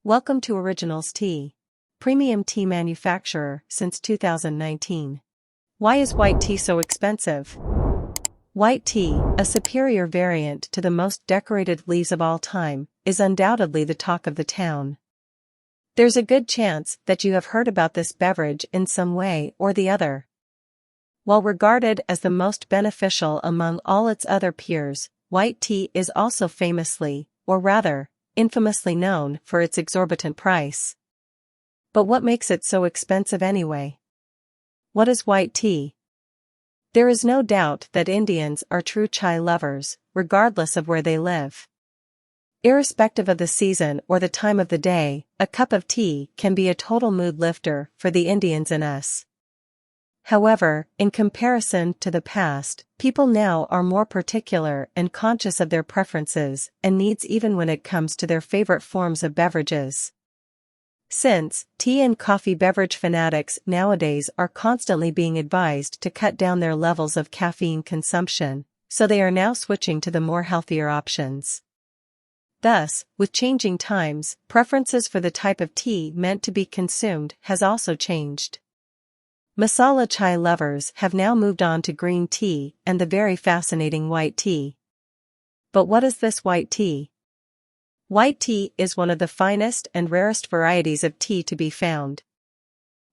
Welcome to Originals Tea. Premium tea manufacturer since 2019. Why is white tea so expensive? White tea, a superior variant to the most decorated leaves of all time, is undoubtedly the talk of the town. There's a good chance that you have heard about this beverage in some way or the other. While regarded as the most beneficial among all its other peers, white tea is also famously, or rather, infamously known for its exorbitant price. But what makes it so expensive anyway? What is white tea? There is no doubt that Indians are true chai lovers, regardless of where they live. Irrespective of the season or the time of the day, a cup of tea can be a total mood lifter for the Indians in us. However, in comparison to the past, people now are more particular and conscious of their preferences and needs even when it comes to their favorite forms of beverages. Since tea and coffee beverage fanatics nowadays are constantly being advised to cut down their levels of caffeine consumption, so they are now switching to the more healthier options. Thus, with changing times, preferences for the type of tea meant to be consumed has also changed. Masala Chai lovers have now moved on to green tea and the very fascinating white tea. But what is this white tea? White tea is one of the finest and rarest varieties of tea to be found.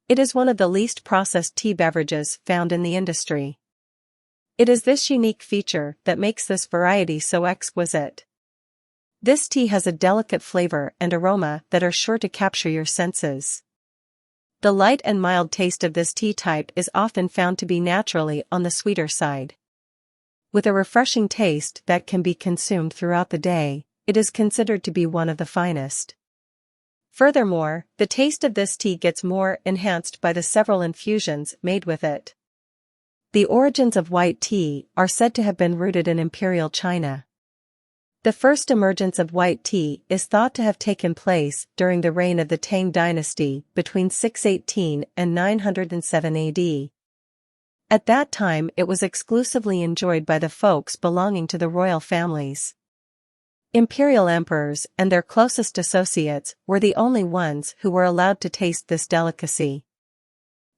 It is one of the least processed tea beverages found in the industry. It is this unique feature that makes this variety so exquisite. This tea has a delicate flavor and aroma that are sure to capture your senses. The light and mild taste of this tea type is often found to be naturally on the sweeter side. With a refreshing taste that can be consumed throughout the day, it is considered to be one of the finest. Furthermore, the taste of this tea gets more enhanced by the several infusions made with it. The origins of white tea are said to have been rooted in Imperial China. The first emergence of white tea is thought to have taken place during the reign of the Tang dynasty between 618 and 907 AD. At that time it was exclusively enjoyed by the folks belonging to the royal families. Imperial emperors and their closest associates were the only ones who were allowed to taste this delicacy.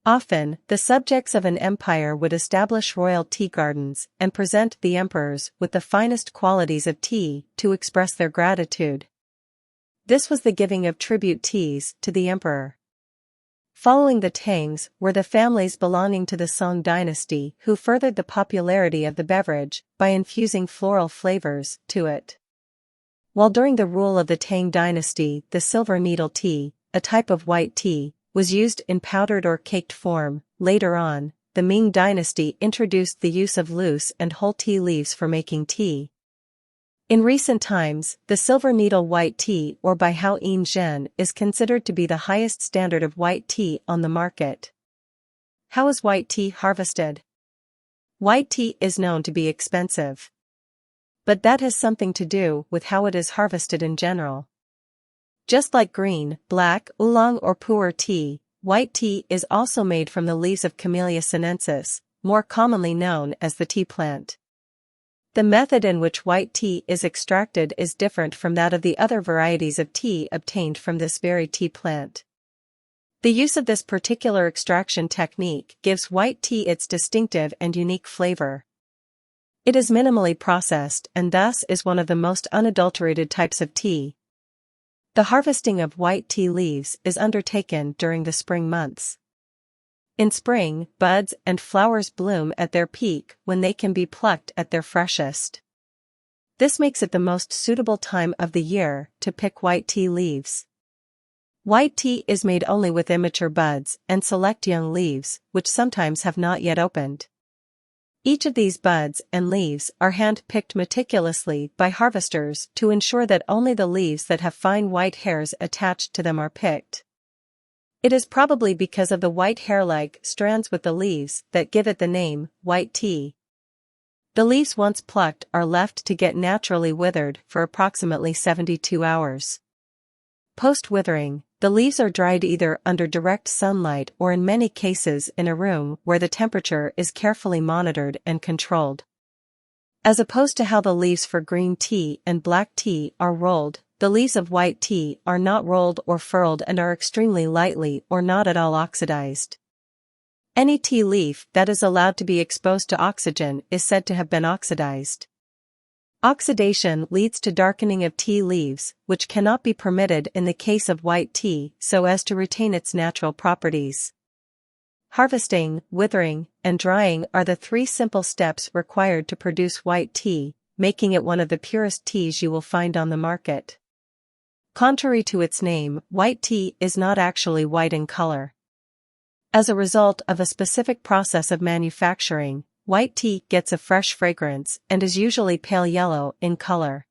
Often, the subjects of an empire would establish royal tea gardens and present the emperors with the finest qualities of tea to express their gratitude. This was the giving of tribute teas to the emperor. Following the Tangs were the families belonging to the Song dynasty who furthered the popularity of the beverage by infusing floral flavors to it. While during the rule of the Tang dynasty, the silver needle tea, a type of white tea, was used in powdered or caked form. Later on, the Ming dynasty introduced the use of loose and whole tea leaves for making tea. In recent times, the silver needle white tea or Bai Hao Yin Zhen is considered to be the highest standard of white tea on the market. How is white tea harvested? White tea is known to be expensive. But that has something to do with how it is harvested in general. Just like green, black, oolong or pu'er tea, white tea is also made from the leaves of Camellia sinensis, more commonly known as the tea plant. The method in which white tea is extracted is different from that of the other varieties of tea obtained from this very tea plant. The use of this particular extraction technique gives white tea its distinctive and unique flavor. It is minimally processed and thus is one of the most unadulterated types of tea. The harvesting of white tea leaves is undertaken during the spring months. In spring, buds and flowers bloom at their peak when they can be plucked at their freshest. This makes it the most suitable time of the year to pick white tea leaves. White tea is made only with immature buds and select young leaves, which sometimes have not yet opened. Each of these buds and leaves are hand-picked meticulously by harvesters to ensure that only the leaves that have fine white hairs attached to them are picked. It is probably because of the white hair-like strands with the leaves that give it the name, white tea. The leaves once plucked are left to get naturally withered for approximately 72 hours. Post-withering, the leaves are dried either under direct sunlight or in many cases in a room where the temperature is carefully monitored and controlled. As opposed to how the leaves for green tea and black tea are rolled, the leaves of white tea are not rolled or furled and are extremely lightly or not at all oxidized. Any tea leaf that is allowed to be exposed to oxygen is said to have been oxidized. Oxidation leads to darkening of tea leaves, which cannot be permitted in the case of white tea so as to retain its natural properties. Harvesting, withering, and drying are the three simple steps required to produce white tea, making it one of the purest teas you will find on the market. Contrary to its name, white tea is not actually white in color. As a result of a specific process of manufacturing, white tea gets a fresh fragrance and is usually pale yellow in color.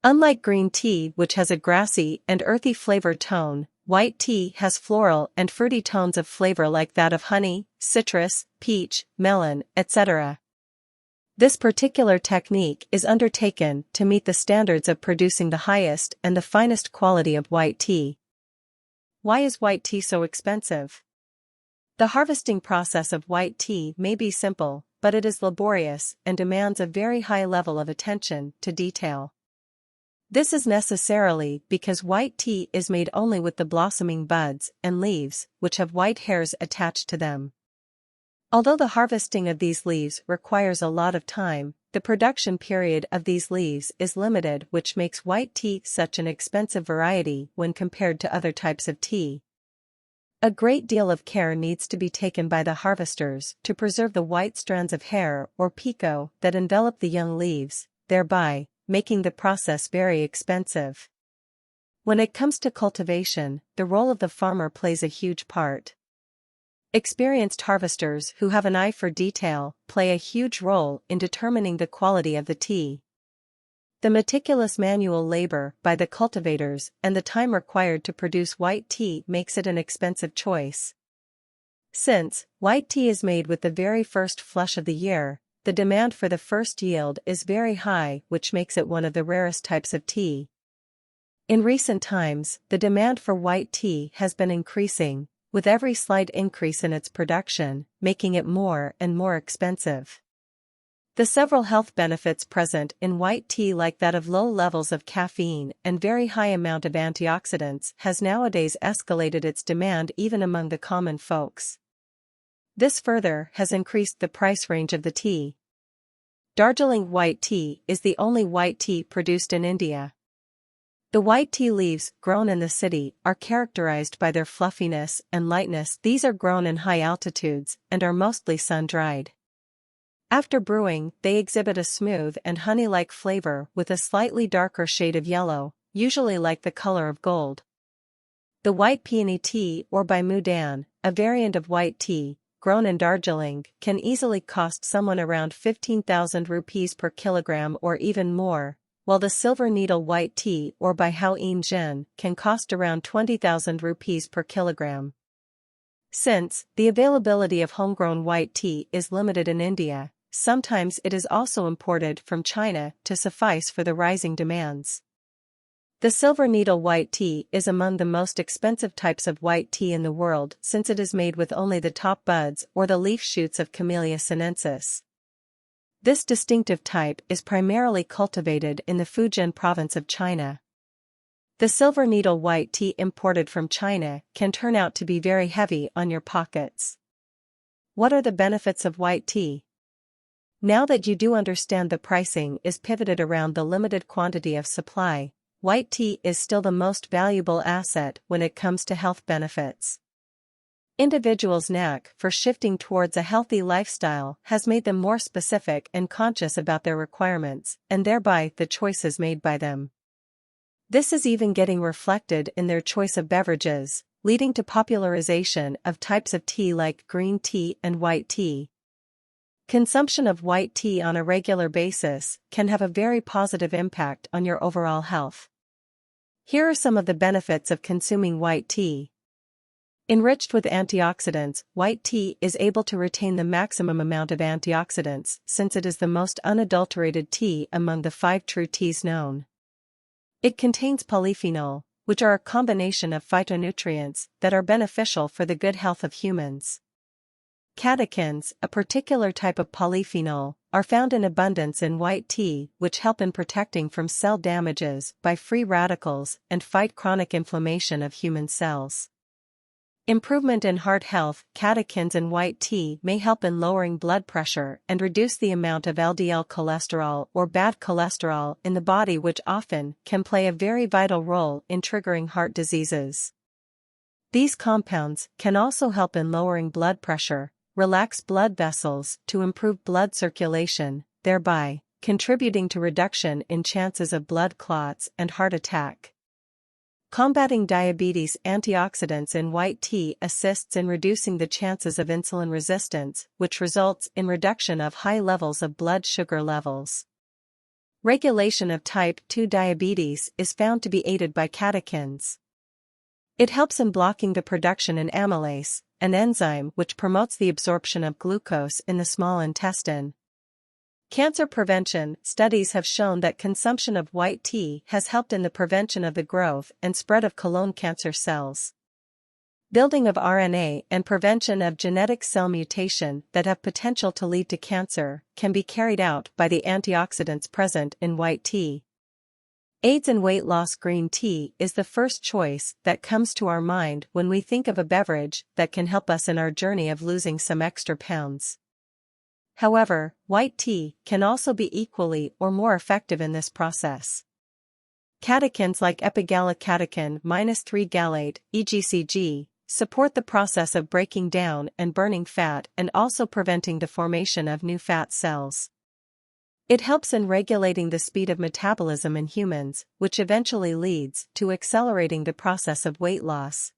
Unlike green tea, which has a grassy and earthy flavor tone, white tea has floral and fruity tones of flavor like that of honey, citrus, peach, melon, etc. This particular technique is undertaken to meet the standards of producing the highest and the finest quality of white tea. Why is white tea so expensive? The harvesting process of white tea may be simple, but it is laborious and demands a very high level of attention to detail. This is necessarily because white tea is made only with the blossoming buds and leaves, which have white hairs attached to them. Although the harvesting of these leaves requires a lot of time, the production period of these leaves is limited, which makes white tea such an expensive variety when compared to other types of tea. A great deal of care needs to be taken by the harvesters to preserve the white strands of hair or picot that envelop the young leaves, thereby making the process very expensive. When it comes to cultivation, the role of the farmer plays a huge part. Experienced harvesters who have an eye for detail play a huge role in determining the quality of the tea. The meticulous manual labor by the cultivators and the time required to produce white tea makes it an expensive choice. Since white tea is made with the very first flush of the year, the demand for the first yield is very high, which makes it one of the rarest types of tea. In recent times, the demand for white tea has been increasing, with every slight increase in its production, making it more and more expensive. The several health benefits present in white tea, like that of low levels of caffeine and very high amount of antioxidants, has nowadays escalated its demand even among the common folks. This further has increased the price range of the tea. Darjeeling white tea is the only white tea produced in India. The white tea leaves grown in the city are characterized by their fluffiness and lightness. These are grown in high altitudes and are mostly sun-dried. After brewing, they exhibit a smooth and honey-like flavor with a slightly darker shade of yellow, usually like the color of gold. The white peony tea, or by Mudan, a variant of white tea, grown in Darjeeling, can easily cost someone around 15,000 rupees per kilogram or even more, while the silver needle white tea, or by Hao Jin, can cost around 20,000 rupees per kilogram. Since the availability of homegrown white tea is limited in India, sometimes it is also imported from China to suffice for the rising demands. The silver needle white tea is among the most expensive types of white tea in the world, since it is made with only the top buds or the leaf shoots of Camellia sinensis. This distinctive type is primarily cultivated in the Fujian province of China. The silver needle white tea imported from China can turn out to be very heavy on your pockets. What are the benefits of white tea? Now that you do understand the pricing is pivoted around the limited quantity of supply, white tea is still the most valuable asset when it comes to health benefits. Individuals' knack for shifting towards a healthy lifestyle has made them more specific and conscious about their requirements, and thereby the choices made by them. This is even getting reflected in their choice of beverages, leading to popularization of types of tea like green tea and white tea. Consumption of white tea on a regular basis can have a very positive impact on your overall health. Here are some of the benefits of consuming white tea. Enriched with antioxidants, white tea is able to retain the maximum amount of antioxidants since it is the most unadulterated tea among the 5 true teas known. It contains polyphenol, which are a combination of phytonutrients that are beneficial for the good health of humans. Catechins, a particular type of polyphenol, are found in abundance in white tea, which help in protecting from cell damages by free radicals and fight chronic inflammation of human cells. Improvement in heart health. Catechins in white tea may help in lowering blood pressure and reduce the amount of LDL cholesterol or bad cholesterol in the body, which often can play a very vital role in triggering heart diseases. These compounds can also help in lowering blood pressure, relax blood vessels to improve blood circulation, thereby contributing to reduction in chances of blood clots and heart attack. Combating diabetes. Antioxidants in white tea assists in reducing the chances of insulin resistance, which results in reduction of high levels of blood sugar levels. Regulation of type 2 diabetes is found to be aided by catechins. It helps in blocking the production in amylase, an enzyme which promotes the absorption of glucose in the small intestine. Cancer prevention. Studies have shown that consumption of white tea has helped in the prevention of the growth and spread of colon cancer cells. Building of RNA and prevention of genetic cell mutation that have potential to lead to cancer can be carried out by the antioxidants present in white tea. Aids in weight loss. Green tea is the first choice that comes to our mind when we think of a beverage that can help us in our journey of losing some extra pounds. However, white tea can also be equally or more effective in this process. Catechins like epigallocatechin-3 gallate, EGCG, support the process of breaking down and burning fat and also preventing the formation of new fat cells. It helps in regulating the speed of metabolism in humans, which eventually leads to accelerating the process of weight loss.